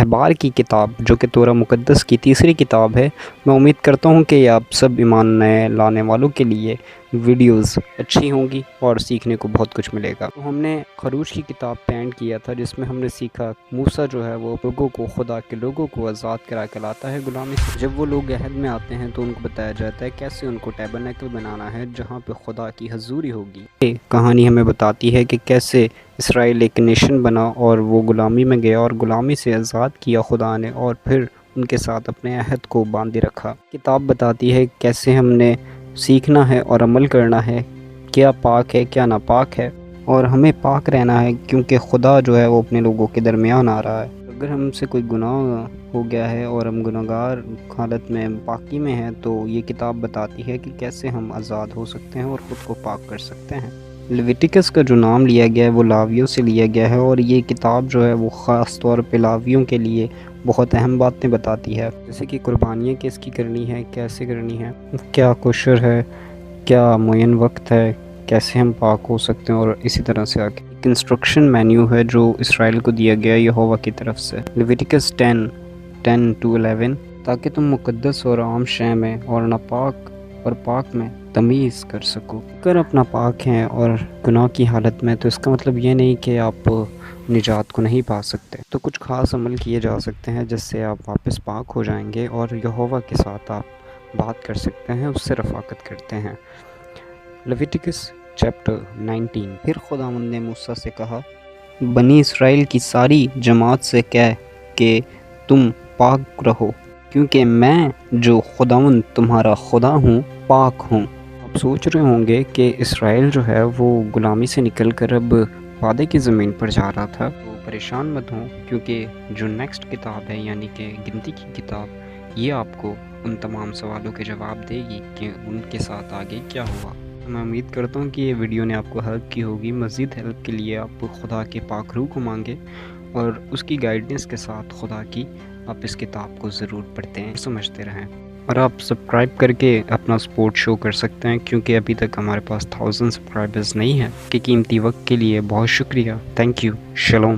احبار کی کتاب جو کہ تورا مقدس کی تیسری کتاب ہے۔ میں امید کرتا ہوں کہ آپ سب ایمان نئے لانے والوں کے لیے ویڈیوز اچھی ہوں گی اور سیکھنے کو بہت کچھ ملے گا۔ ہم نے خروج کی کتاب پینٹ کیا تھا جس میں ہم نے سیکھا موسیٰ جو ہے وہ لوگوں کو، خدا کے لوگوں کو آزاد کرا کے لاتا ہے غلامی سے۔ جب وہ لوگ عہد میں آتے ہیں تو ان کو بتایا جاتا ہے کیسے ان کو ٹیبرنیکل بنانا ہے جہاں پہ خدا کی حضوری ہوگی۔ یہ کہانی ہمیں بتاتی ہے کہ کیسے اسرائیل ایک نیشن بنا اور وہ غلامی میں گیا اور غلامی سے آزاد کیا خدا نے، اور پھر ان کے ساتھ اپنے عہد کو باندھے رکھا۔ کتاب بتاتی ہے کیسے ہم نے سیکھنا ہے اور عمل کرنا ہے، کیا پاک ہے کیا ناپاک ہے، اور ہمیں پاک رہنا ہے کیونکہ خدا جو ہے وہ اپنے لوگوں کے درمیان آ رہا ہے۔ اگر ہم سے کوئی گناہ ہو گیا ہے اور ہم گناہگار حالت میں پاکی میں ہیں تو یہ کتاب بتاتی ہے کہ کیسے ہم آزاد ہو سکتے ہیں اور خود کو پاک کر سکتے ہیں۔ لیویٹیکس کا جو نام لیا گیا ہے وہ لاویوں سے لیا گیا ہے، اور یہ کتاب جو ہے وہ خاص طور پہ لاویوں کے لیے بہت اہم باتیں بتاتی ہے، جیسے کہ قربانیاں کس کی کرنی ہے، کیسے کرنی ہے، کیا کوشر ہے، کیا معین وقت ہے، کیسے ہم پاک ہو سکتے ہیں، اور اسی طرح سے آگے ایک انسٹرکشن مینیو ہے جو اسرائیل کو دیا گیا یہوہ کی طرف سے۔ لیویٹیکس 10:10-11 تاکہ تم مقدس اور عام شے میں اور ناپاک اور پاک میں تمیز کر سکو۔ اگر اپنا پاک ہیں اور گناہ کی حالت میں تو اس کا مطلب یہ نہیں کہ آپ نجات کو نہیں پا سکتے، تو کچھ خاص عمل کیے جا سکتے ہیں جس سے آپ واپس پاک ہو جائیں گے اور یہوہ کے ساتھ آپ بات کر سکتے ہیں، اس سے رفاقت کرتے ہیں۔ لیویٹیکس چیپٹر 19۔ پھر خداوند نے موسیٰ سے کہا، بنی اسرائیل کی ساری جماعت سے کہہ کہ تم پاک رہو، کیونکہ میں جو خداوند تمہارا خدا ہوں پاک ہوں۔ آپ سوچ رہے ہوں گے کہ اسرائیل جو ہے وہ غلامی سے نکل کر اب وعدے کی زمین پر جا رہا تھا، تو پریشان مت ہوں کیونکہ جو نیکسٹ کتاب ہے یعنی کہ گنتی کی کتاب، یہ آپ کو ان تمام سوالوں کے جواب دے گی کہ ان کے ساتھ آگے کیا ہوا۔ میں امید کرتا ہوں کہ یہ ویڈیو نے آپ کو ہیلپ کی ہوگی۔ مزید ہیلپ کے لیے آپ خدا کے پاک روح کو مانگیں اور اس کی گائیڈنس کے ساتھ خدا کی آپ اس کتاب کو ضرور پڑھتے ہیں، سمجھتے رہیں، اور آپ سبسکرائب کر کے اپنا سپورٹ شو کر سکتے ہیں کیونکہ ابھی تک ہمارے پاس 1000 سبسکرائبرز نہیں ہیں۔ کہ قیمتی وقت کے لیے بہت شکریہ۔ Thank you. شلوم۔